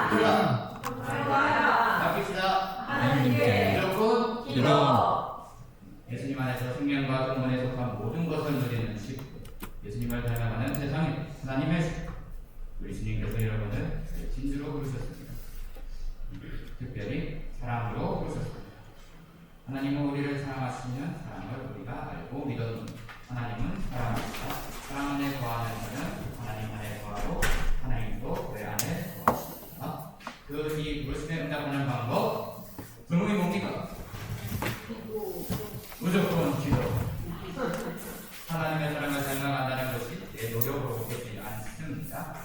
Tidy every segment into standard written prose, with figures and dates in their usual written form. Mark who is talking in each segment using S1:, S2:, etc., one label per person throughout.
S1: 합시다. 맡깁시다. 무조건 기도. 예수님 안에서 생명과 근본에 속한 모든 것을 누리는 식. 예수님을 닮아가는 세상에 하나님의 식. 우리 주님께서 여러분을 진주로 부르셨습니다. 특별히 사랑으로 부르셨습니다. 하나님은 우리를 사랑하시면 사랑을 우리가 알고 믿었느니 하나님은 사랑하시다. 사랑 안에 거하는 자는 하나님 안에 거하고 하나님도 그의 안에 거하십니다. 그이 부르심에 응답하는 방법 질문이 뭡니까? 무조건 기도. 하나님의 사랑을 닮아간다는 것이 내 노력으로 되지 않습니다.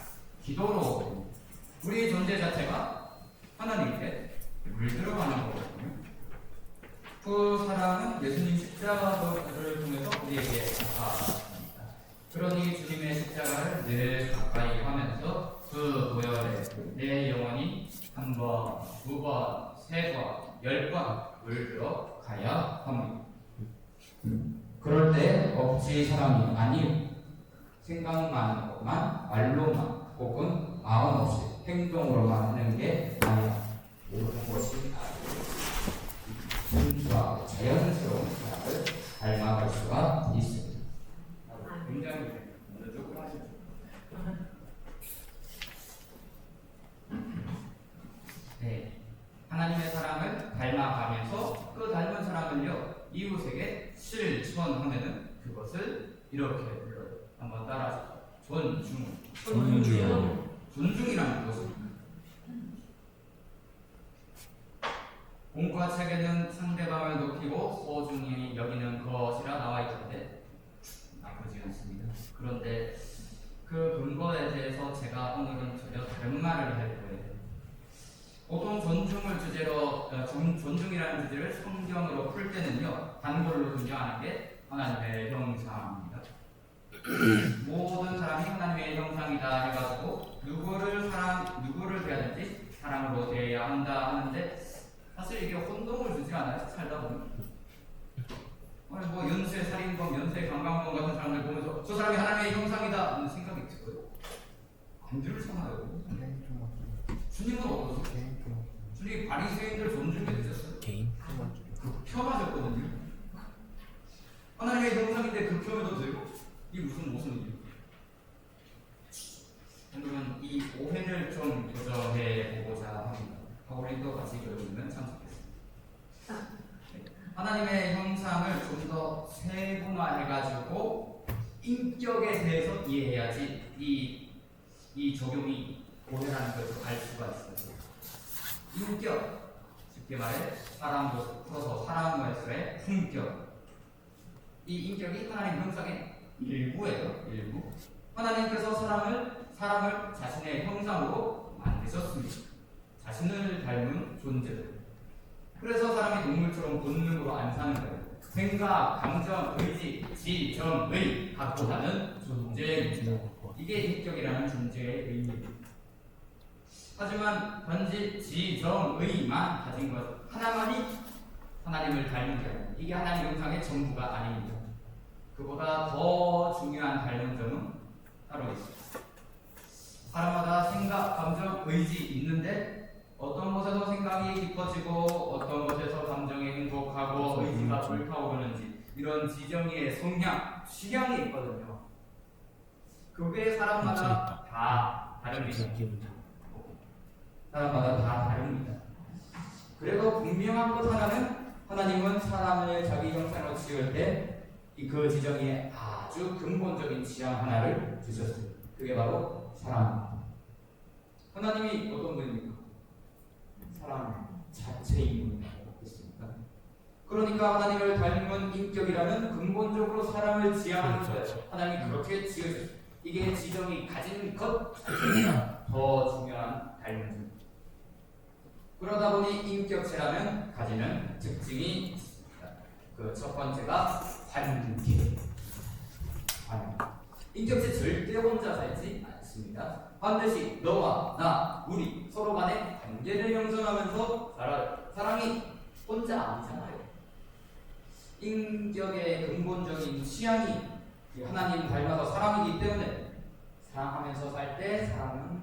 S1: 기도로 우리의 존재 자체가 하나님께 물들어가는 거거든요. 그 사랑은 예수님 십자가를 통해서 우리에게 나타났습니다. 그러니 주님의 십자가를 늘 가까이 하면서 그 보혈에 내 영혼이 한 번, 두 번, 세 번, 10번 물들어 가야 합니다. 그럴 때 억지 사랑이 아니요 생각만으로만 말로만 혹은 마음 없이 행동으로만 하는 게 아니라 모든 것이 순수하고 자연스러운 사랑을 닮아갈 수가 있습니다. 굉장히 먼저 조금 하시죠. 네, 하나님의 사랑을 닮아가면서 그 닮은 사랑을요 이웃에게 실천하면은 그것을 이렇게 불러요. 한번 따라하시죠. 존중이라는 것입니다. 공과책에는 상대방을 높이고 소중히 여기는 것이라 나와 있던데 나쁘지 않습니다. 그런데 그 근거에 대해서 제가 오늘은 전혀 다른 말을 할 거예요. 보통 존중을 주제로 존중이라는 주제를 성경으로 풀 때는요 단골로 등장하는 게 하나님의 형상입니다. 모든 사람이 하나님의 형상이다 해가지고 누구를 대하든지 사랑으로 대해야 한다 하는데 사실 이게 혼동을 주지 않아요? 살다 보면. 아니 뭐 연쇄 살인범, 연쇄 강간범 같은 사람들 보면서 저 사람이 하나님의 형상이다 하는 생각이 들어요. 안 들잖아요. 주님은 어떠세요? 주님이 바리새인들 존중해 주셨어요. 극혐하셨거든요. 하나님의 형상인데 극혐해도 되고 이게 무슨 일이에요? 오늘은 이 오해를 좀 교정해 보고자 합니다. 바울도 같이 교정하면 참 좋겠습니다. 하나님의 형상을 좀 더 세분화해가지고 인격에 대해서 이해해야지 이 적용이 오해라는 것을 알 수가 있어요. 인격, 쉽게 말해 사람 모습 풀어서 사람 모습의 품격. 이 인격이 하나님 형상의 일부예요. 일부. 하나님께서 사람을 자신의 형상으로 만드셨습니다. 자신을 닮은 존재들. 그래서 사람이 동물처럼 본능으로 안 사는 거예요. 생각, 감정, 의지, 지, 정, 의 갖고 사는 존재입니다. 이게 인격이라는 존재의 의미입니다. 하지만 단지 지, 정, 의만 가진 것 하나만이 하나님을 닮은 게 아니에요. 이게 하나님 형상의 전부가 아닙니다. 그보다 더 중요한 닮은 점은 따로 있습니다. 사람마다 생각, 감정, 의지 있는데 어떤 것에서 생각이 깊어지고 어떤 것에서 감정이 행복하고 의지가 불타오르는지 이런 지정의 성향, 취향이 있거든요. 그게 사람마다 다 다릅니다. 사람마다 다 다릅니다. 그래도 분명한 것 하나는 하나님은 사람을 자기 형상으로 지을 때 그 지정에 아주 근본적인 취향 하나를 주셨어요. 그게 바로 사랑. 하나님이 어떤 분입니까? 사랑 자체인 분이겠습니까? 그러니까 하나님을 닮은 인격이라는 근본적으로 사랑을 지향하는 거예요. 하나님이 그렇게 지으셨어요. 이게 지정이 가진 것 자체가 더 중요한 닮은 점. 그러다 보니 인격체라면 가지는 특징이 있습니다. 그 첫 번째가 환기. 인격체 절대 혼자 살지 않습니다. 반드시 너와 나, 우리 서로 간의 관계를 형성하면서 사랑이 혼자 아니잖아요. 인격의 근본적인 취향이 하나님 닮아서 사랑이기 때문에 사랑하면서 살 때 사랑은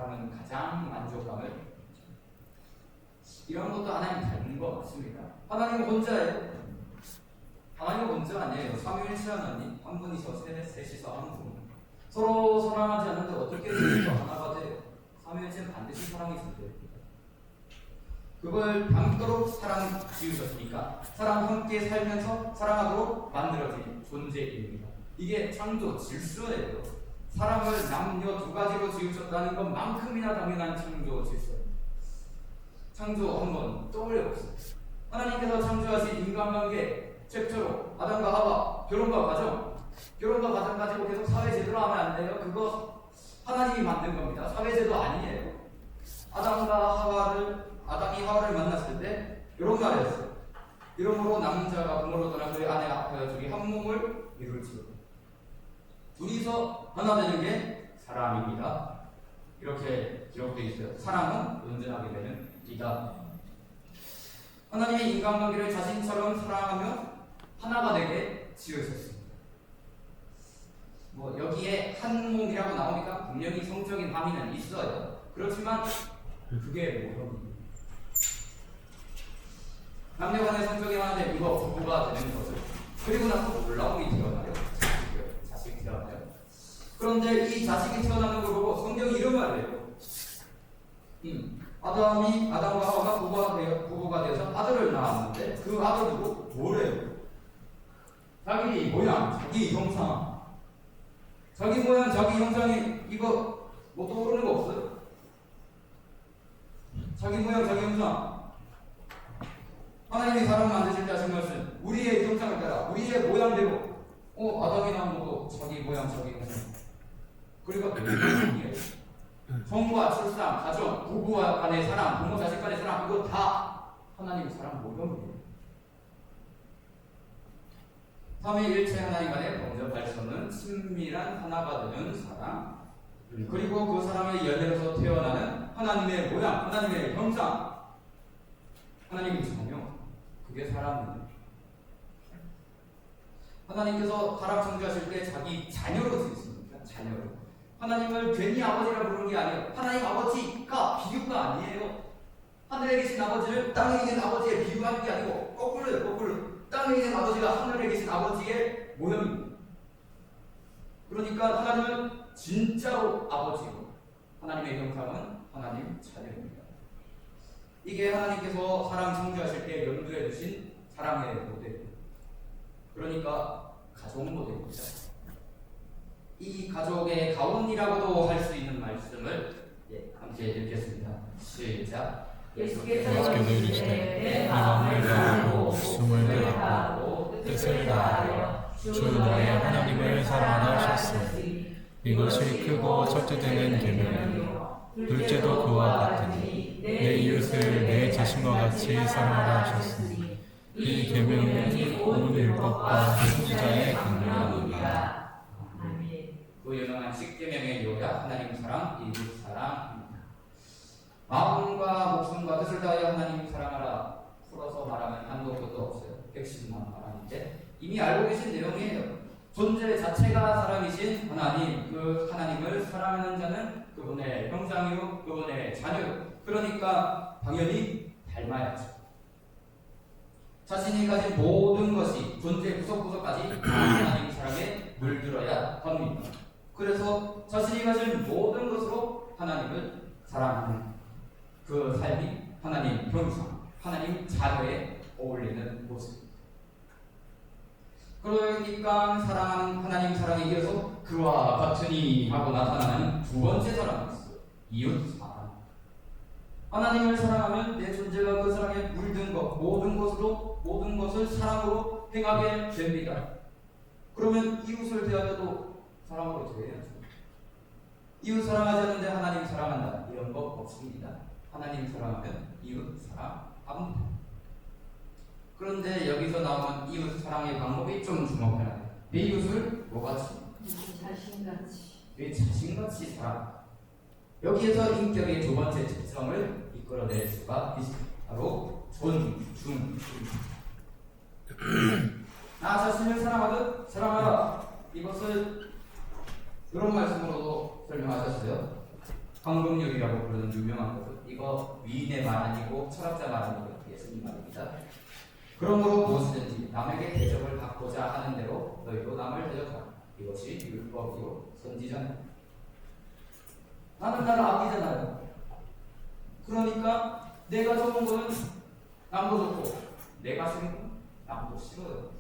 S1: 사람은 가장 만족감을 이런 것도 하나님 닮은 것 같습니다. 하나님은 혼자예요. 하나님은 혼자 아니에요. 삼위일체 하나님 한 분이서 셋이서 한 분. 서로 사랑하지 않는데 어떻게 셋이서 하나가 돼요? 삼위일체는 반드시 사랑이 있어야 돼요. 그걸 닮도록 사랑 지으셨으니까 사랑 함께 살면서 사랑하도록 만들어진 존재입니다. 이게 창조 질서예요. 사랑을 남녀 두 가지로 지으셨다는 것만큼이나 당연한 창조 질서예요. 창조 한번 떠올려보세요. 하나님께서 창조하신 인간관계 최초로 아담과 하와 결혼과 가정 가지고 계속 사회제도로 하면 안 돼요. 그거 하나님이 만든 겁니다. 사회제도 아니에요. 아담이 하와를 만났을 때 이런 말을 했어요. 이러므로 남자가 부모로 떠나 그의 아내 앞에 둘이 한 몸을 이룰지어다. 둘이서 하나 되는 게 사랑입니다. 이렇게 기록되어 있어요. 사랑은 온전하게 되는 이다. 하나님의 인간관계를 자신처럼 사랑하며 하나가 되게 지으셨습니다. 뭐 여기에 한 몸이라고 나오니까 분명히 성적인 함의는 있어요. 그렇지만 그게 뭐예요? 남녀간의 성적이 하나 되면 이거 부부가 되는 거죠. 그리고 나서 놀라움이 태어나요. 자식이 태어나요. 그런데 이 자식이 태어나는 걸 보고 성경이 이런 말을 해요. 아담과 하와가 부부가 되어서 아들을 낳았는데 그 아들도 뭐래요? 자기 모양, 자기 형상. 자기 모양, 자기 형상이 이거 뭐 떠오르는 거 없어요? 자기 모양, 자기 형상. 하나님이 사람 만드실 때 하신 것은 우리의 형상을 따라 우리의 모양대로 아담이나 뭐도 자기 모양, 자기 형상. 그러니까 그게 성과 출산, 가정, 부부와 간의 사랑, 부모 자식 간의 사랑 이거 다 하나님 사랑 모형이에요. 삼위일체 하나님 간의 먼저 발전은 친밀한 하나가 되는 사랑, 그리고 그 사랑의 열매로서 태어나는 하나님의 모양, 하나님의 형상, 하나님의 자녀, 그게 사랑입니다. 하나님께서 사람 창조하실 때 자기 자녀로 지으십니다. 자녀로. 하나님을 괜히 아버지라 부르는 게 아니에요. 하나님 아버지가 비유가 아니에요. 하늘에 계신 아버지를 땅에 있는 아버지에 비유하는 게 아니고 거꾸로요. 거꾸로. 땅에 있는 아버지가 하늘에 계신 아버지의 모형입니다. 그러니까 하나님은 진짜로 아버지고 하나님의 형상은 하나님 자녀입니다. 이게 하나님께서 사람 창조하실 때 염두에 두신 사랑의 모델. 그러니까 가족 모델입니다. 이 가족의 가운이라고도 할 수 있는 말씀을 함께 읽겠습니다. 시작.
S2: 예수께서 이르시되 내 마음을 다하고 숨을 다하고 뜻을 다하여 주 너의 하나님을 사랑하라 하셨으니 이것이 크고 첫째 되는 계명이요 둘째도 그와 같으니 내 이웃을 내 자신과 같이 사랑하라 하셨으니 이 계명이 온 율법과 선지자의 강령이니라.
S1: 그 유명한 십계명의 요약 하나님 사랑, 이웃 사랑입니다. 마음과 목숨과 뜻을 다하여 하나님 사랑하라. 풀어서 말하면 한도 끝도 없어요. 핵심만 말하는데 이미 알고 계신 내용이에요. 존재 자체가 사랑이신 하나님, 그 하나님을 사랑하는 자는 그분의 형상이요, 그분의 자녀요. 그러니까 당연히 닮아야죠. 자신이 가진 모든 것이 존재 구석구석까지 하나님 사랑에 물들어야 합니다. 그래서 자신이 가진 모든 것으로 하나님을 사랑하는 그 삶이 하나님 형상, 하나님 자녀에 어울리는 모습입니다. 그러니까 사랑하는 하나님 사랑에 이어서 그와 같으니 하고 나타나는 두 번째 사랑이 있어요. 이웃 사랑. 하나님을 사랑하면 내 존재가 그 사랑에 물든 것, 모든 것을 사랑으로 행하게 됩니다. 그러면 이웃을 대하여도 사랑으로 대해야죠. 이웃 사랑하지 않는데 하나님 사랑한다. 이런 거 없습니다. 하나님 사랑하면 이웃 사랑합니다. 그런데 여기서 나오는 이웃 사랑의 방법이 좀 주목해야 돼요. 내 이웃을 뭐같이? 내 자신같이 사랑. 여기에서 인격의 두 번째 특성을 이끌어낼 수가 있습니다. 바로 존중입니다. 나 자신을 사랑하듯 사랑하라. 이것을 이런 말씀으로도 설명하셨어요. 황금률이라고 부르는 유명한 것은 이거 위인의 말 아니고 철학자 말 아니고 예수님 말입니다. 그러므로 무엇이든지 남에게 대접을 받고자 하는 대로 너희도 남을 대접하라. 이것이 율법이요 선지자는 나는 나를 아끼잖아요. 그러니까 내가 좋은 거는 남도 좋고 내가 싫은 건 남도 싫어요.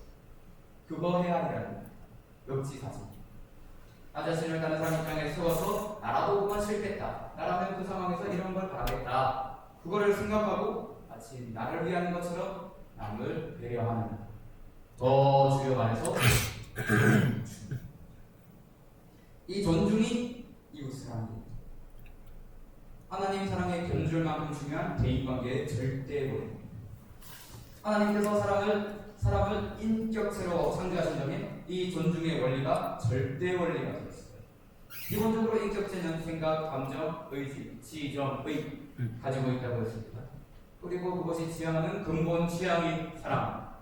S1: 그거 해야 하리라는 역지사지. 나 자신을 다른 사람 입장에 세워서 나라도 보면 싫겠다. 나라면 그 상황에서 이런 걸 바라겠다. 그거를 생각하고 마치 나를 위하는 것처럼 남을 배려하는 더 주요 말해서 이 존중이 이웃 사랑입니다. 하나님 사랑의 경줄만큼 중요한 대인관계의 절대 원리. 하나님께서 사람을 인격체로 창조하신 점에 이 존중의 원리가 절대 원리가 되어 있어요. 기본적으로 인격체는 생각, 감정, 의지, 지정, 의 가지고 있다고 했습니다. 그리고 그것이 지향하는 근본 취향인 사랑.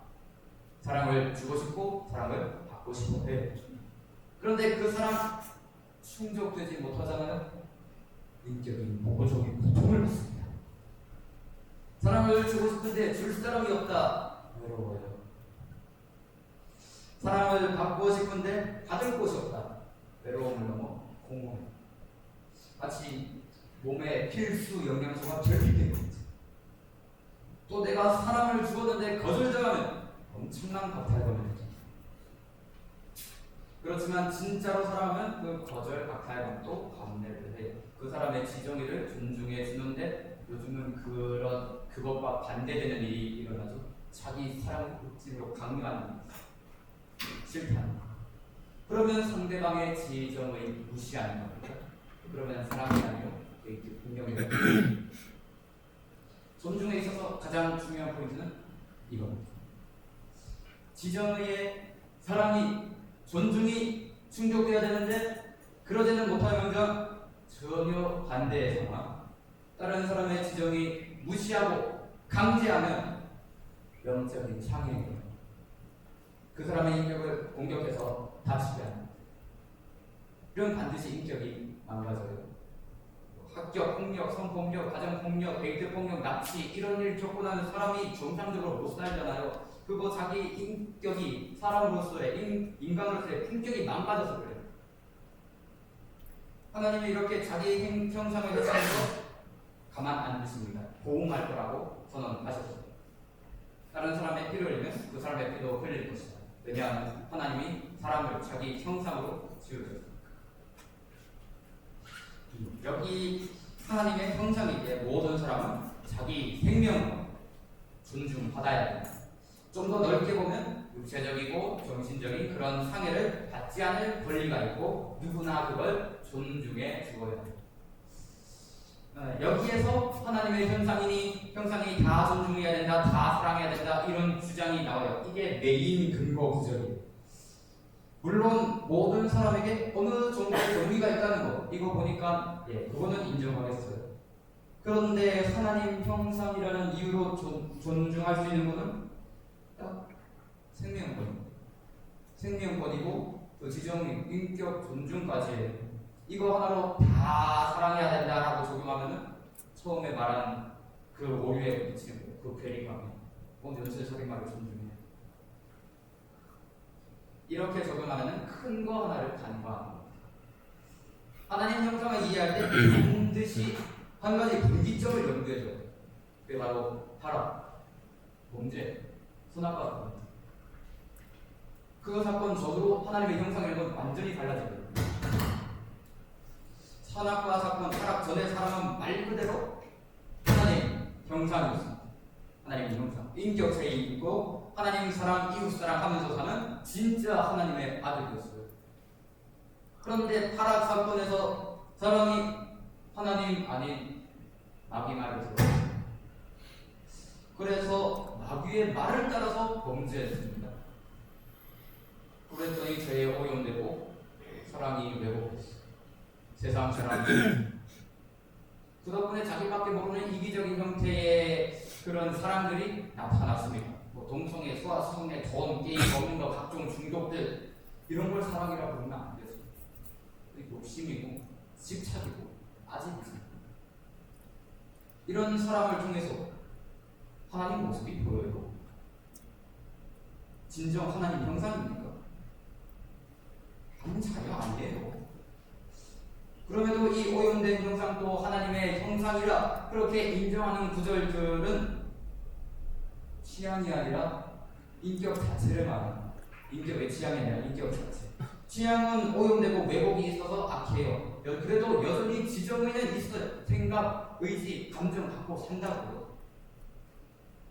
S1: 사랑을 주고 싶고 사랑을 받고 싶어 해요. 그런데 그 사랑 충족되지 못하잖아요. 인격인 모고적인 고통을 받습니다. 사랑을 주고 싶은데 줄 사람이 없다. 외로워요. 사랑을 받고 싶은데 받을 곳이 없다. 외로움을 넘어 공허해. 마치 몸에 필수 영양소가 결핍된 거지. 또 내가 사랑을 주었는데 거절당하면 엄청난 박탈감을 느끼죠. 그렇지만 진짜로 사랑하면 그 거절 박탈감도 감내를 해요. 그 사람의 지정의를 존중해 주는데 요즘은 그것과 반대되는 일이 일어나죠. 자기 사랑을 억지로 강요하는 싫다는 거. 그러면 상대방의 지정의 무시하는 겁니다. 그러면 사랑이 아니고 분명히 존중에 있어서 가장 중요한 포인트는 이겁니다. 지정의의 사랑이 존중이 충족되어야 되는데 그러지는 못하면서 전혀 반대의 상황. 다른 사람의 지정이 무시하고 강제하면 영적인 창의예요. 그 사람의 인격을 공격해서 다치게 합니다. 이런 반드시 인격이 망가져요. 학교 폭력, 성폭력, 가정폭력, 데이트폭력, 납치 이런 일 겪고 나는 사람이 정상적으로 못 살잖아요. 그거 자기 인격이 사람으로서의 인간으로서의 품격이 망가져서 그래요. 하나님이 이렇게 자기 형상을 해체해서 가만 안 두십니다. 보응할 거라고 선언하셨어요. 다른 사람의 피를 흘리면 그 사람의 피도 흘릴 것이다. 왜냐하면 하나님이 사람을 자기 형상으로 지으셨습니다. 여기 하나님의 형상이기에 모든 사람은 자기 생명을 존중받아야 됩니다. 좀 더 넓게 보면 육체적이고 정신적인 그런 상해를 받지 않을 권리가 있고 누구나 그걸 존중해 주어야 합니다. 여기에서 하나님의 형상이 다 존중해야 된다, 다 사랑해야 된다 이런 주장이 나와요. 이게 메인 근거 구절이에요. 물론 모든 사람에게 어느 정도의 권리가 있다는 거 이거 보니까 그거는 인정하겠어요. 그런데 하나님 형상이라는 이유로 존중할 수 있는 것은 딱 생명권이고 그 지정인 인격 존중까지 이거 하나로 다 사랑해야 된다라고 적용하면은 처음에 말한 그 오류에 미치는 거예요. 그 괴리감에 연쇄적인 말을 존중해. 이렇게 적용하면은 큰 거 하나를 간과하는 겁니다. 하나님 형상을 이해할 때 반드시 한 가지 분기점을 염두해줘야 돼요. 그게 바로 타락, 범죄, 선악과 사건. 그 사건 저도 하나님의 형상이라는 건 완전히 달라지거든요. 선악과 사건, 타락 전에 사람은 말 그대로 하나님 형상이었습니다. 하나님의 형상, 인격체에 있고 하나님 사랑, 이웃 사랑 하면서 사는 진짜 하나님의 아들이었어요. 그런데 타락 사건에서 사람이 하나님 아닌 마귀 말을 들었어요. 그래서 마귀의 말을 따라서 범죄했습니다. 그랬더니 죄에 오염되고 사랑이 왜곡됐어요. 세상 사람 그 덕분에 자기밖에 모르는 이기적인 형태의 그런 사람들이 나타났습니다. 뭐 동성애, 수화, 성애, 돈, 게임, 먹는 거, 각종 중독들 이런 걸 사랑이라고 부르면 안 되죠. 욕심이고 집착이고 아직이지. 이런 사람을 통해서 하나님 모습이 보여요. 진정 하나님 형상입니까? 전혀 아니에요. 그럼에도 이 오염된 형상도 하나님의 형상이라 그렇게 인정하는 구절들은 취향이 아니라 인격 자체를 말합니다. 인격의 취향이 아니라 인격 자체. 취향은 오염되고 왜곡이 있어서 악해요. 그래도 여전히 지정에는 있어요. 생각, 의지, 감정 갖고 산다고요.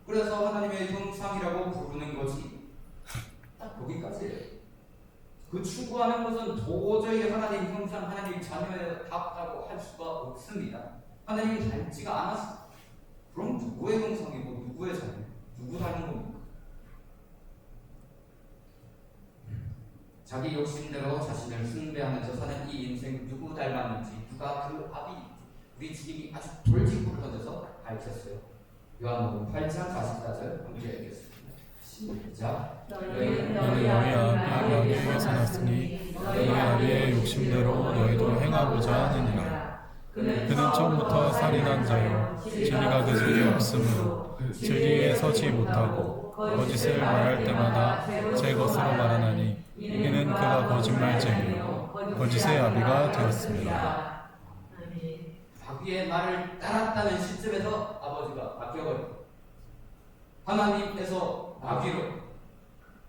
S1: 그래서 하나님의 형상이라고 부르는 것이 딱 거기까지예요. 그 추구하는 것은 도저히 하나님 형상, 하나님 자녀에 닿다고 할 수가 없습니다. 하나님이 닮지가 않았어. 그럼 누구의 형상이고 누구의 자녀? 누구 닮은 겁니까? 자기 욕심대로 자신을 숭배하면서 사는 이 인생 누구 닮았는지, 누가 그 아비인지 우리 주님이 아주 돌직구를 던져서 밝혔어요. 요한복음 8장 44절 함께 읽겠습니다. 시작.
S2: 너희는 너희 아비에게서 났으니 너희 아비의 욕심대로 너희도 행하고자 하느니라. 그는 처음부터 살인한 자요 진리가 그 속에 없으므로 진리에 서지 못하고 거짓을 말할 때마다 제 것으로 말하나니 이는 그가 거짓말쟁이요 거짓의 아비가 되었습니다.
S1: 자기의 말을 따랐다는 시점에서 아버지가 바뀌어버려요. 하나님께서 마귀로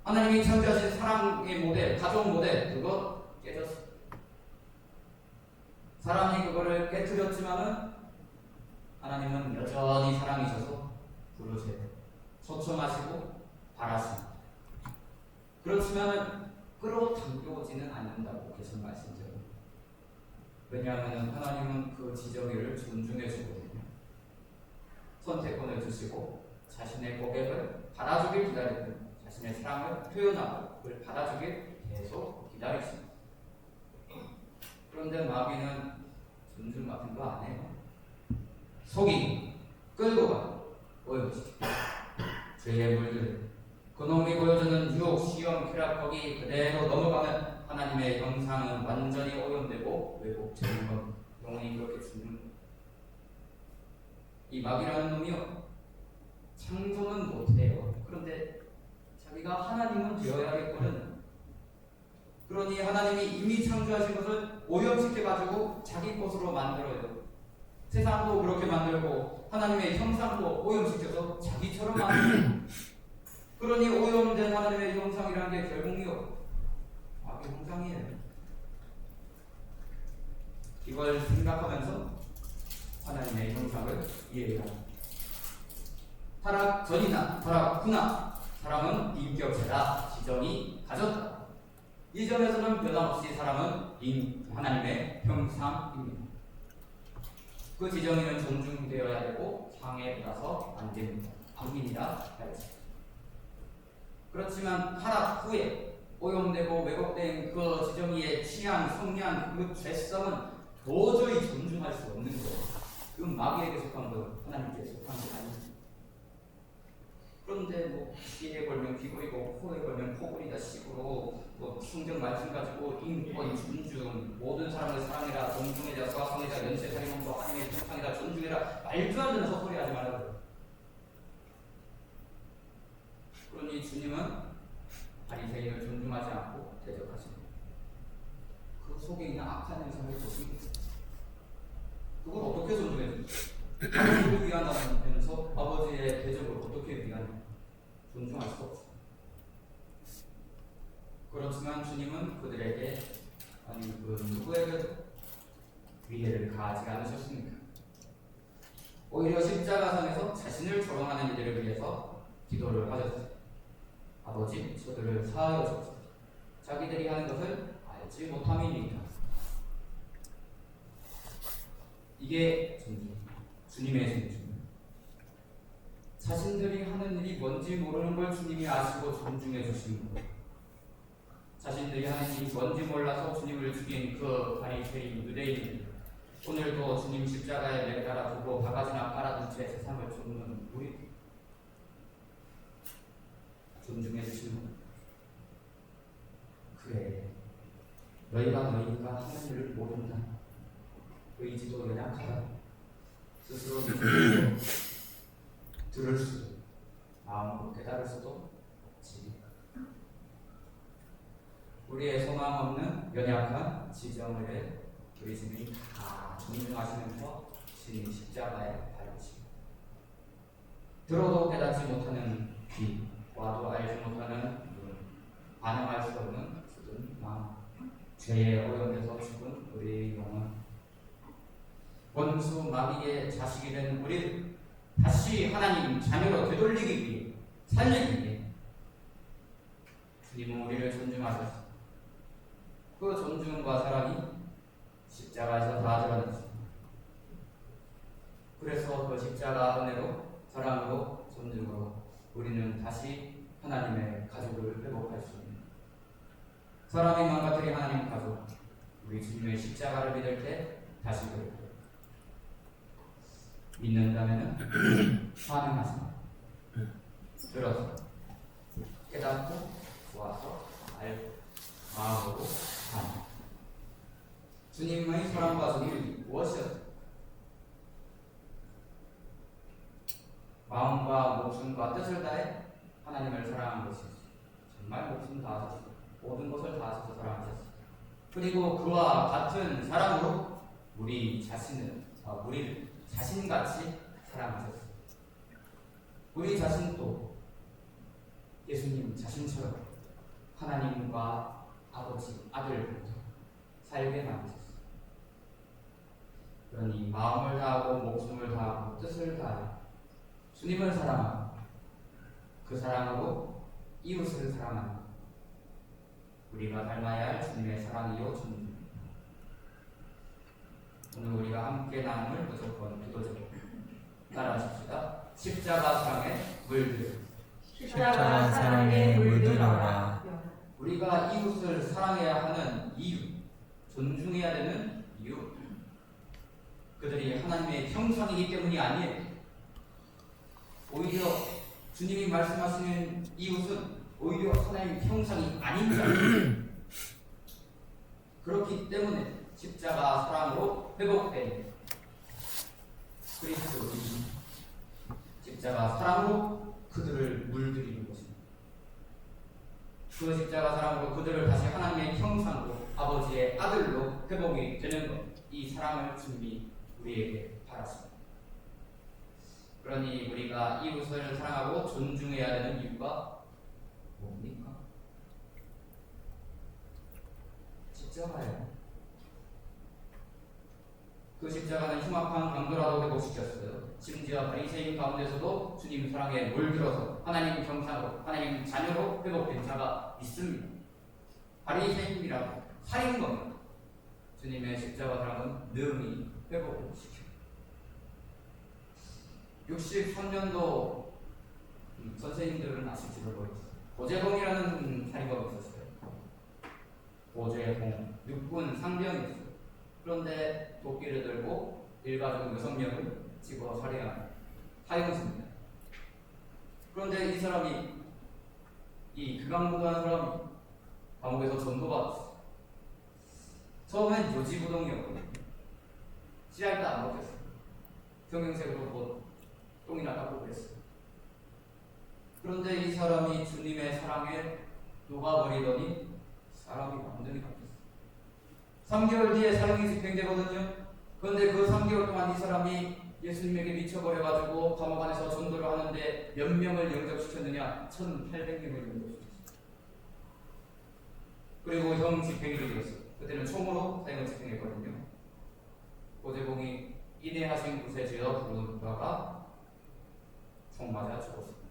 S1: 하나님이 창조하신 사랑의 모델, 가족 모델 그거 깨졌어. 사람이 그거를 깨뜨렸지만은 하나님은 여전히 사랑이셔서 부르세요. 초청하시고 바라십니다. 그렇지만은 끌어당겨오지는 않는다고 계속 말씀드려요. 왜냐하면 하나님은 그 지정의를 존중해 주거든요. 선택권을 주시고 자신의 고백을 받아주길 기다리고 자신의 사랑을 표현하고 그걸 받아주길 계속 기다리십니다. 그런데 마귀는 존중 같은 거 안 해요. 속이고 끌고 가고 오염시키고 죄에 물들 그놈이 보여주는 유혹, 시험, 쾌락 거기 그대로 넘어가면 하나님의 형상은 완전히 오염되고 왜곡되는 것 영혼이 그렇게 죽는 것. 이 마귀라는 놈이요 창조는 못해요. 그런데 자기가 하나님은 되어야겠거든. 그러니 하나님이 이미 창조하신 것을 오염시켜가지고 자기 것으로 만들어요. 세상도 그렇게 만들고 하나님의 형상도 오염시켜서 자기처럼 만들어요. 그러니 오염된 하나님의 형상이라는 게 결국이요 마귀 형상이에요. 이걸 생각하면서 하나님의 형상을 이해해야 합니다. 타락 전이나 타락 후나 사람은 인격체다. 지정이 가졌다. 이 점에서는 변함없이 사람은 하나님의 형상입니다. 그 지정의는 존중되어야 되고 상해받아서 안 됩니다. 악인이라 할지. 그렇지만 타락 후에 오염되고 왜곡된 그 지정의의 취향, 성향, 그 죄성은 도저히 존중할 수 없는 거예요. 그건 마귀에게 속한 거, 하나님께 속한 게 아닙니다. 그런데 뭐 귀에 걸면 귀걸이고 코에 걸면 코걸이다 식으로 뭐 성경 말씀 가지고 인권, 존중, 모든 사람을 사랑해라, 존중해라, 소화성애자, 연쇄살인범도 하나님의 형상이다, 존중해라 말도 안 되는 헛소리 하지 말라고요. 그러니 주님은 바리새인을 존중하지 않고 대적하십니다. 그 속에 있는 악한 현상을 보십니다. 그걸 어떻게 존중해 주죠? 아버지를 위한다면서 아버지의 대적을 어떻게 위하냐? 존중할 수 없어. 그렇지만 주님은 그들에게 아니 그 누구에게도 위해를 가하지 않으셨습니까? 오히려 십자가상에서 자신을 조롱하는 이들을 위해서 기도를 하셨어요. 아버지, 저들을 사하여 주옵소서. 자기들이 하는 것을 알지 못함이니까. 이게 주님의 존중. 자신들이 하는 일이 뭔지 모르는 걸 주님이 아시고 존중해 주시는 거예요. 자신들이 하는 일이 뭔지 몰라서 주님을 죽인 그 바리새인 유대인들, 오늘도 주님 십자가에 매달아 두고 바가지나 깔아둔 채 세상을 쫓는 우리 존중해 주시는 거예요. 그래, 너희가 하는 일을 모른다. 의지도 연약하다. 스스로 들을 수도 마음으로 깨달을 수도 없지. 우리의 소망 없는 연약한 지정을 우리 주님이 다 존중하시면서 주님 십자가에 달리시고, 들어도 깨닫지 못하는 귀, 와도 알지 못하는 눈, 반응할 수 없는 굳은 마음, 죄의 오염에서 죽은 우리의 영혼, 원수 마귀의 자식이 된 우리를 다시 하나님 자녀로 되돌리기 위해, 살리기 위해 주님은 우리를 존중하셨습니다. 그 존중과 사랑이 십자가에서 다 드러났습니다. 그래서 그 십자가 은혜로, 사랑으로, 존중으로 우리는 다시 하나님의 가족을 회복할 수 있는, 사람이 망가뜨린 하나님 가족, 우리 주님의 십자가를 믿을 때 다시 그렇게 믿는다면 반응하시면 들어서 깨닫고 와서 알고 마음으로 하는 주님의 사랑과 존중이 무엇이었을까? 마음과 목숨과 뜻을 다해 하나님을 사랑한 것이었습니다. 정말 목숨 다하셔서 모든 것을 다하셔서 사랑하셨습니다. 그리고 그와 같은 사랑으로 우리를 자신같이 사랑하셨습니다. 우리 자신도 예수님 자신처럼 하나님과 아버지, 아들부터 살게 만드셨습니다. 그러니 마음을 다하고 목숨을 다하고 뜻을 다하여 주님을 사랑하고 그 사랑으로 이웃을 사랑하는 우리가 닮아야 할 주님의 사랑이요 존중입니다. 오늘 우리가 함께 나눔을 무조건 기도적으로 따라하십시다. 십자가 사랑에 물들어.
S2: 십자가 사랑에 물들어라.
S1: 우리가 이웃을 사랑해야 하는 이유, 존중해야 되는 이유, 그들이 하나님의 형상이기 때문이 아니에요. 오히려 주님이 말씀하시는 이웃은 오히려 하나님의 형상이 아닌 자. 그렇기 때문에 십자가 사랑으로 회복된 그리스도인, 십자가 사랑으로 그들을 물들이는 것입니다. 그 십자가 사랑으로 그들을 다시 하나님의 형상으로, 아버지의 아들로 회복이 되는 것, 이 사랑을 주님이 우리에게 바랐습니다. 그러니 우리가 이웃을 사랑하고 존중해야 되는 이유가 뭡니까? 십자가예요. 그 십자가는 흉악한 강도라도 회복시켰어요. 심지어 바리새인 가운데서도 주님 사랑에 물들어서 하나님 형상으로, 하나님 자녀로 회복된 자가 있습니다. 바리새인이라고 살인범, 주님의 십자가 사랑은 능히 회복을 시켜요. 63년도 선생님들은 아실지도 모르겠어요. 고재봉이라는 살인범이 있었어요. 고재봉, 육군 상병이었어요. 그런데 도끼를 들고 일가족 6명을 집어 살해한 사형수입니다. 그런데 이 사람이, 이 극악무도한 사람이 감옥에서 전도받았어요. 처음엔 요지부동이었거든요. 씨알 때 안 먹혔어요. 평행색으로 뭐 똥이나 닦고 그랬어요. 그런데 이 사람이 주님의 사랑에 녹아버리더니 사람이 완전히 바뀌었어요. 3개월 뒤에 사형이 집행되거든요. 그런데 그 3개월 동안 이 사람이 예수님에게 미쳐버려가지고 감옥 안에서 전도를 하는데 몇 명을 영접시켰느냐? 1,800명을 영접시켰어요. 그리고 형 집행이 되었어요. 그때는 총으로 사형을 집행했거든요. 고재봉이 인해하신 곳에 지어 부르다가 총 맞아 죽었습니다.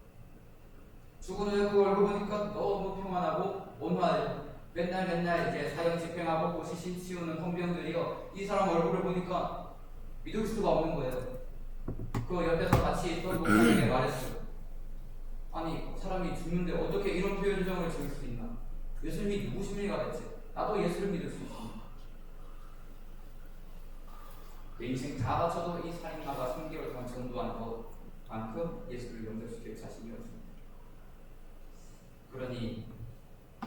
S1: 죽은 후에 그 얼굴 보니까 너무 평안하고 온화해요. 맨날 이제 사형 집행하고 고시신 치우는 헌병들이요, 이 사람 얼굴을 보니까 믿을 수가 없는 거예요. 그 옆에서 같이 있던 목사님에게 말했어요. 아니, 사람이 죽는데 어떻게 이런 표현정을 지을 수 있나? 예수님이 누구십니까 대체? 나도 예수를 믿을 수 있습니다. 그 인생 다 바쳐도 이 살인마가 3개월 동안 전도한 것만큼 예수를 영접시킬 자신이 없습니다. 그러니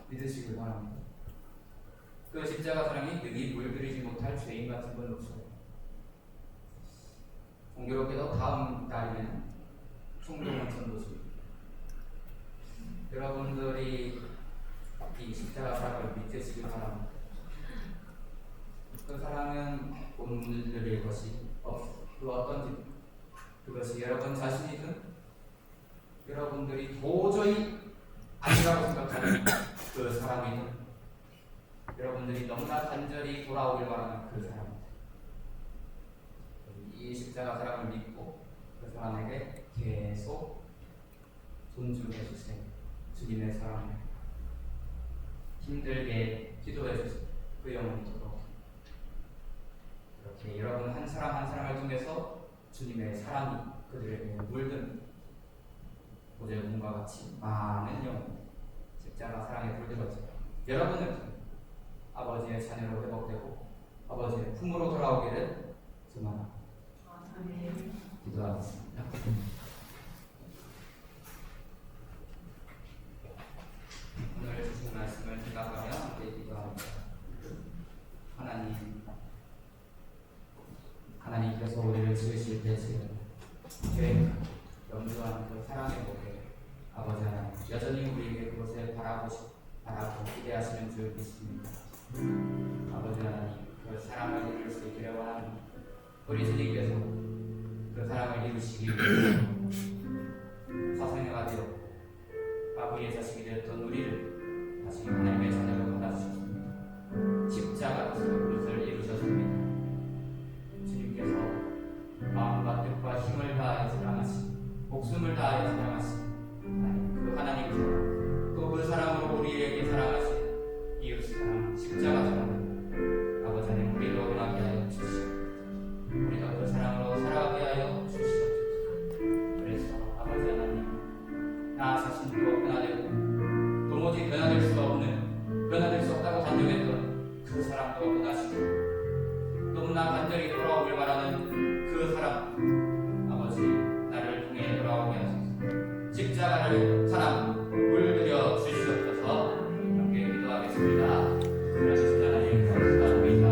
S1: 믿으시길 바랍니다. 그 십자가 사랑이 능히 물들이지 못할 죄인 같은 건 없어요. 공교롭게도 다음 달이면 총동원 전도주입니다. 여러분들이 이 십자가 사랑을 믿으시기 바랍니다. 그 사랑은 못 누릴 것이 그 어떤지, 그것이 여러분 자신이든 여러분들이 도저히 아니라고 생각하는 그 사람이든 여러분들이 너무나 간절히 돌아오길 바라는 그 사람입니다. 이 십자가 사랑을 믿고 그 사람에게 계속 존중해 주세요. 주님의 사랑을 힘들게 기도해 주세요. 그 영혼이도록 이렇게 여러분 한 사람 한 사람을 통해서 주님의 사랑이 그들에게 물든 어제 문과 같이 많은 영혼 십자가 사랑에 물들어져 여러분을 통해 아버지의 자녀로 회복되고 아버지의 품으로 돌아오기를 소망합니다. 기도하겠습니다. 오늘 주신 말씀을 생각하며 함께 기도합니다. 하나님께서 우리를 지으실 때 지은 계획, 염두한 그 사랑의 목에 아버지 하나님 여전히 우리에게 그것을 바라고 기대하시는 줄 믿습니다. 아버지 하나님 그 사랑을 이룰 수 있기를 원합니다. 우리 주님께서 그 사랑을 이루시기 위해서 사생아가 되었고 아버지의 자식이 되었던 우리를 다시 하나님의 자녀로 받아주셨습니다. 십자가로서 그것을 이루셨습니다. 주님께서 마음과 뜻과 힘을 다하여 사랑하시 목숨을 다하여 사랑하시 그 하나님께서 또 그 사랑으로 우리에게 사랑하시 이웃 사랑 십자가 사랑 아버지 하나님 우리도 원하게 하여 주시옵소서. 우리가 그 사랑으로 살아가게 하여 주시옵소서. 그래서 아버지 하나님 나 자신도 변화되고 도무지 변화될 수 없다고 단정했던 그 사랑도 변하시고 너무나 간절히 돌아오길 바라는 그 사랑 아버지 나를 통해 돌아오게 하소서. 십자가를 사랑 물들여 주시옵소서. 함께 기도하겠습니다. 그러시지 하나님 감사합니다.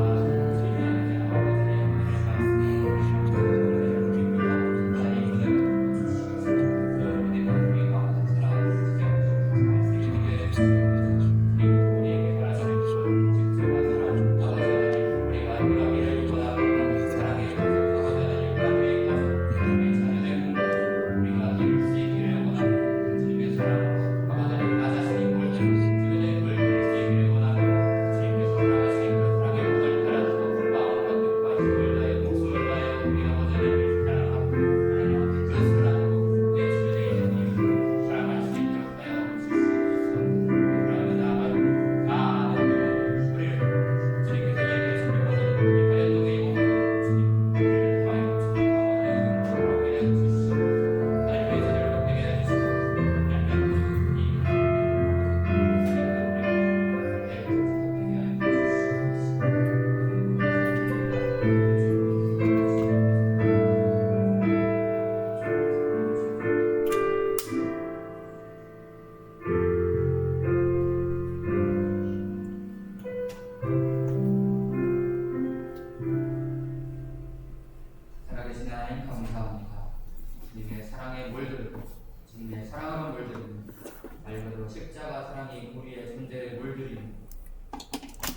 S1: 십자가 사랑이 우리의 존재를 물들이는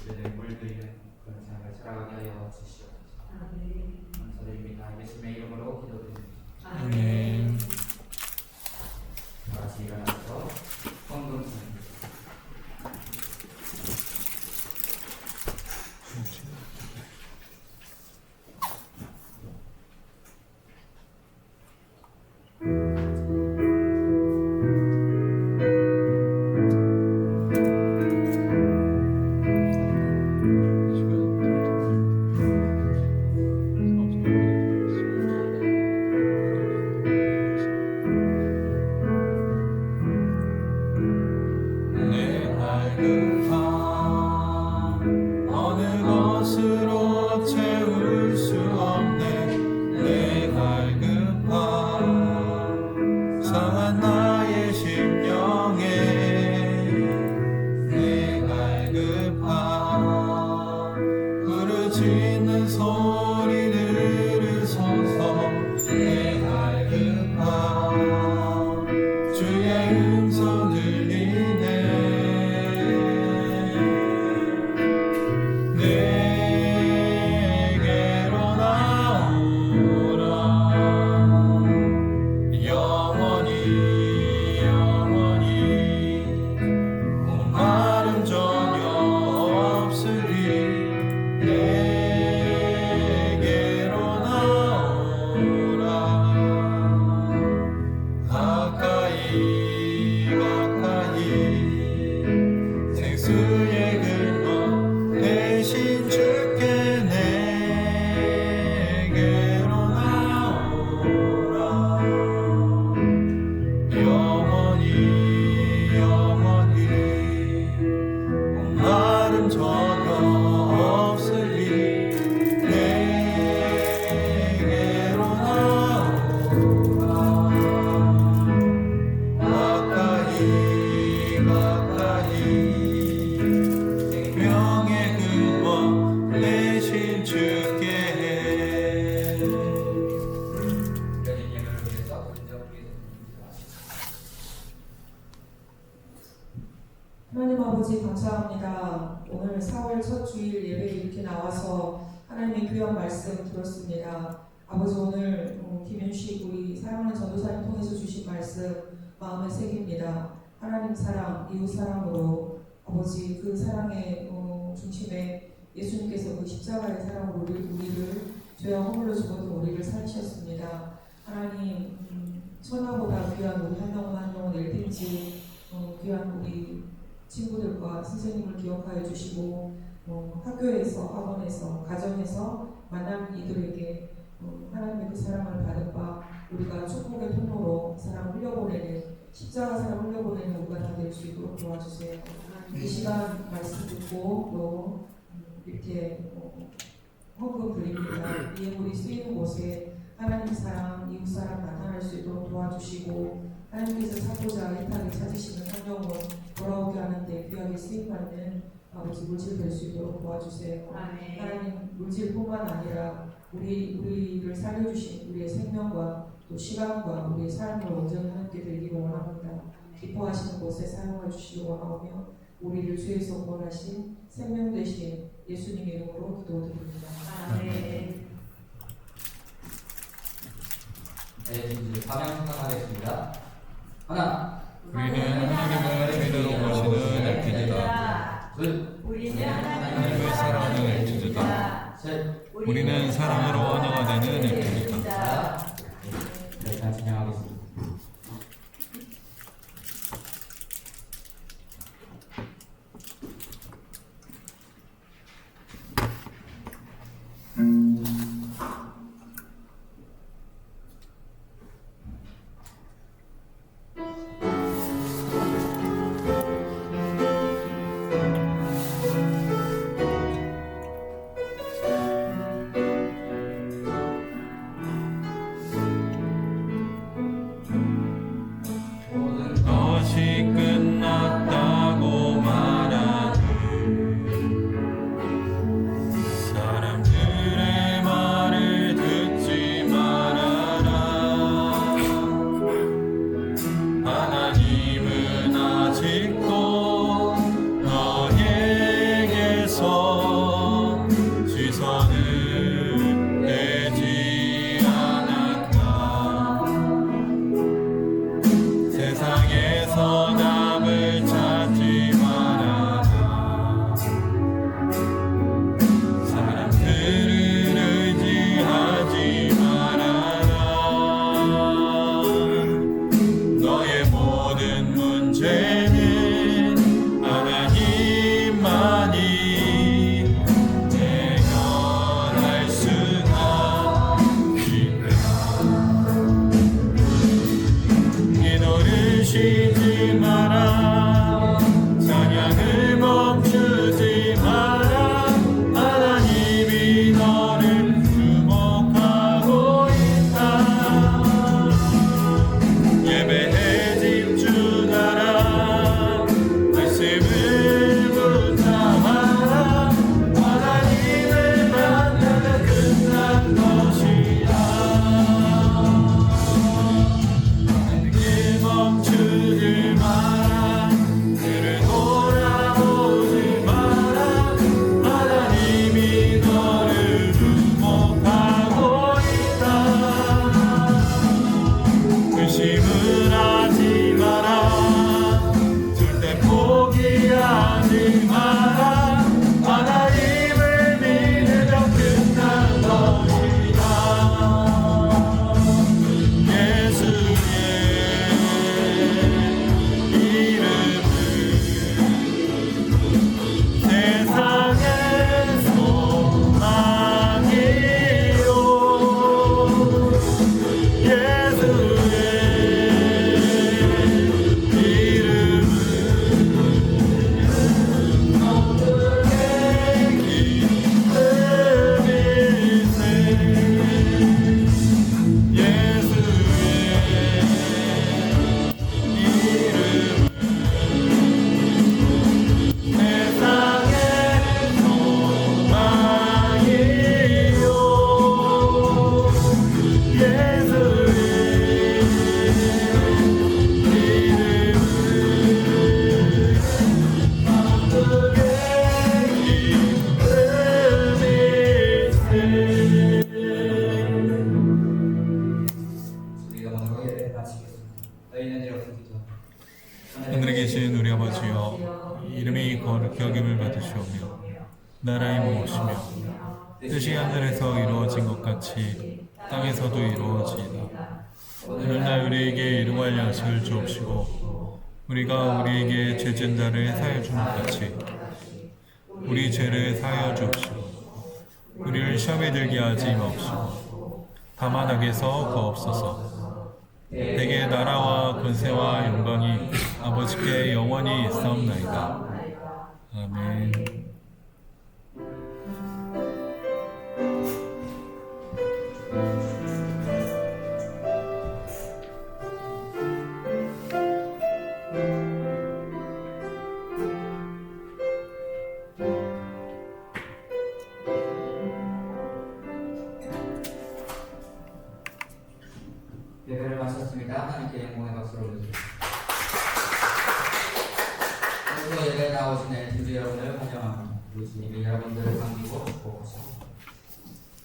S1: 우리를 물들이는 그런 삶을 살아가게 하여 주시옵소서. 감사드립니다. 예수님의 이름으로 기도드립니다.
S2: 아멘.
S1: 다 같이 일어나서 헌금 드립니다.
S3: 감사합니다. 오늘 4월 첫 주일 예배에 이렇게 나와서 하나님의 귀한 말씀 들었습니다. 아버지 오늘 김윤식 우리 사랑하는 전도사님 통해서 주신 말씀 마음에 새깁니다. 하나님 사랑, 이웃 사랑으로 아버지 그 사랑의 중심에 예수님께서 그 십자가의 사랑으로 우리를 죄와 허물로 죽었던 우리를 살리셨습니다. 하나님 천하보다 귀한 우리 한 영혼 일든지 귀한 우리 친구들과 선생님을 기억하여 주시고 학교에서 학원에서 가정에서 만난 이들에게 하나님의 그 사랑을 받은 바 우리가 축복의 통로로 사랑을 흘려보내는 십자가 사랑을 흘려보내는 우리가 다 될 수 있도록 도와주세요. 이 시간 말씀 듣고 또 이렇게 헌금 드립니다. 이 예물이 쓰이는 곳에 하나님 사랑, 이웃 사랑 나타날 수 있도록 도와주시고 하나님께서 찾고자 애타게 찾으시는 한 영혼 돌아오게 하는데 귀하게 쓰임받는 아버지 물질 될 수 있도록 도와주세요.
S4: 아멘.
S3: 하나님 물질뿐만 아니라 우리를 살려주신 우리의 생명과 또 시간과 우리의 삶을 온전히 함께 되기를 원합니다. 기뻐하시는 곳에 사용해 주시기 원하오며 우리를 주에서 구원하신 생명 되신 예수님 이름으로 기도드립니다.
S4: 아멘.
S1: 네, 이제 방향 생각하겠습니다. 하나,
S2: 우리는 하나님을 주인으로 모시는 엘피드다.
S1: 둘,
S4: 우리는
S2: 하나님을 사랑하는 엘피드다.
S1: 셋,
S2: 우리는 사랑으로 언어가 되는 엘피드다.
S1: 네, 일단 진행하겠습니다.
S2: 거룩 여김을 받으시오며 나라의 무엇이며 뜻이 하늘에서 이루어진 것 같이 땅에서도 이루어지이다. 오늘날 우리에게 일용할 양식을 주옵시고 우리가 우리에게 죄진 자를 사하여 주는 것 같이 우리 죄를 사하여 주옵시고 우리를 시험에 들게 하지 마옵시고 다만 악에서 구하옵소서. 내게 나라와 권세와 영광이 아버지께 영원히 있사옵나이다. 아멘.
S1: 예배를 마쳤습니다. 하나님께 영광의 박수를 올려주십시오. 오늘도 예배에 나오신 LTV 여러분을 환영합니다. 우리 주님이 여러분들을 반기고 축복하시고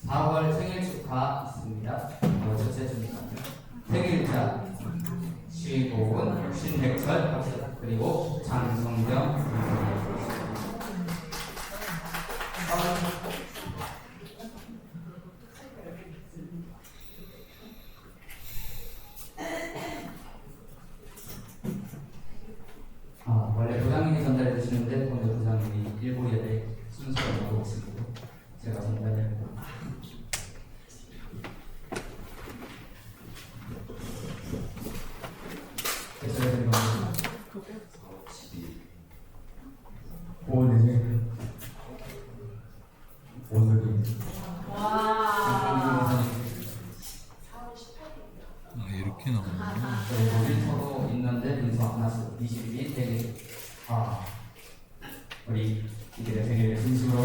S1: 4월 생일 축하 있습니다. 첫째 주님께는 생일자 쉬고은 신백철 박사 그리고 장성경 원래 부장님이 전달해 주시는데 오늘 부장님이 일부 예배 순서를 하고 있습니다. 제가 전달해 드립니다.
S2: 이렇게 나오는구나.
S1: 모니터도 있는데 민서 하나씩 22 생일 우리 이들의 생일을 진심으로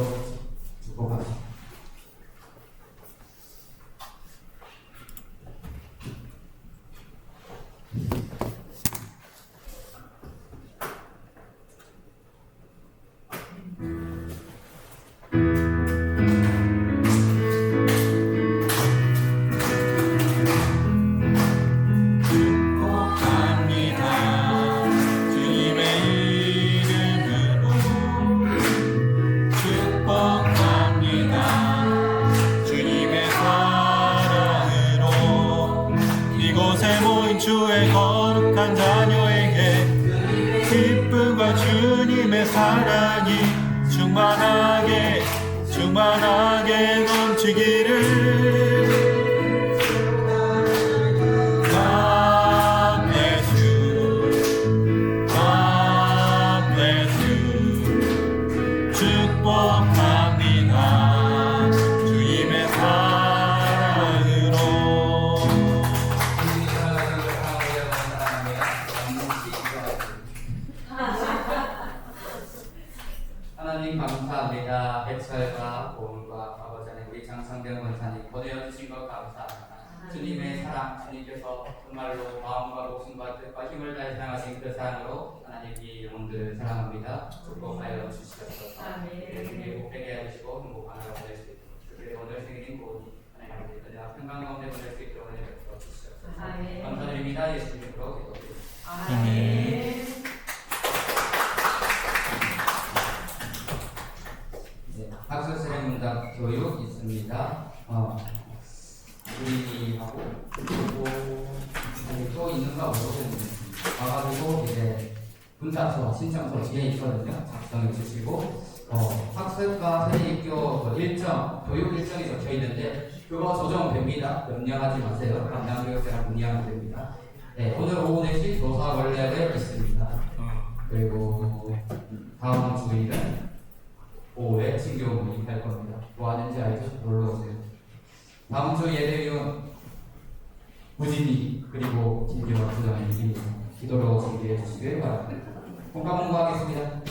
S1: 축복합니다.
S2: 주의 거룩한 자녀에게 기쁨과 주님의 사랑이 충만하게 넘치기를. God bless you, God bless you. 축복합니다 주님의 사랑으로.
S1: 하나님 감사합니다. 백설과 보험과 아버지 하나님 우리 장성경 권사님 보내어 주신 것 감사합니다. 주님의 사랑, 주님께서 정말로 마음과 목숨과 뜻과 힘을 다해 사랑하신 그 사랑으로 하나님 이 영혼들을 사랑합니다. 축복하여 주시옵소서. 주님의 복되게 해주시고 행복한 하루 보낼 수 있도록 특별히 오늘 생일인 고은이 하나님 아버지 그대와 평강 가운데 보낼 수 있도록 은혜 베풀어 주시옵소서. 감사드립니다. 예수님 이름으로 기도드립니다.
S2: 아멘.
S1: 학습 세례문답 교육 있습니다. 우리하고 그리고 또 있는가 모르겠는데 와가지고 이제 문자서 신청서 뒤에 있거든요. 작성해 주시고 학습과 세례입교 일정 교육 일정이 적혀 있는데 그거 조정됩니다. 염려하지 마세요. 감량교육대랑 문의하면 됩니다. 네, 오늘 오후 4시 교사 원래를 있습니다. 그리고 다음 주일은 오후에 친교 모임할 겁니다. 뭐 하는지 알죠? 놀러 오세요. 다음 주 예배위원 무진이 그리고 김기화 부장님이 기도로 준비해 주시길 바랍니다. 공감 공부하겠습니다.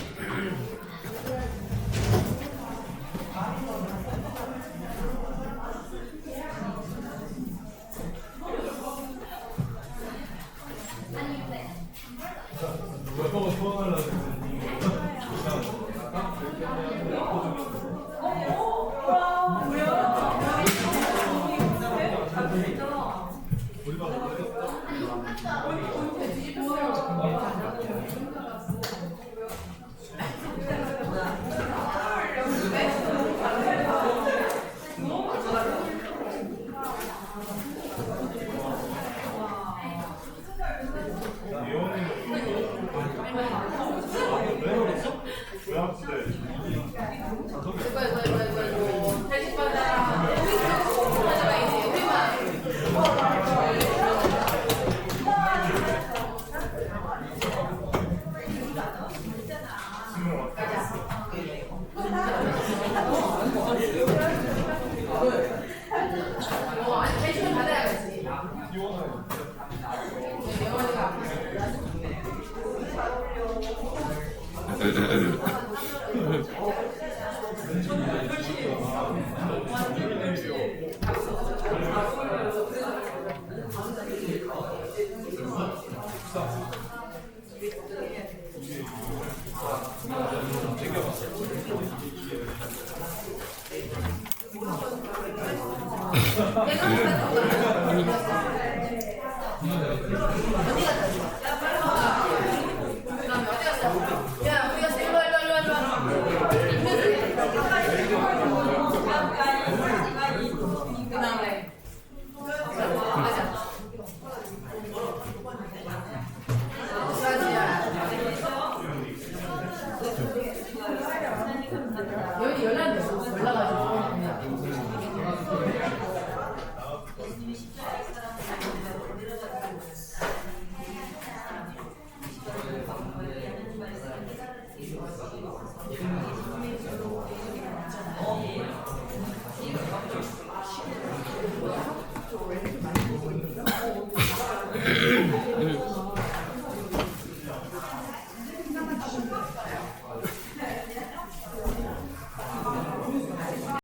S4: 몰라가지고 그냥
S1: 어,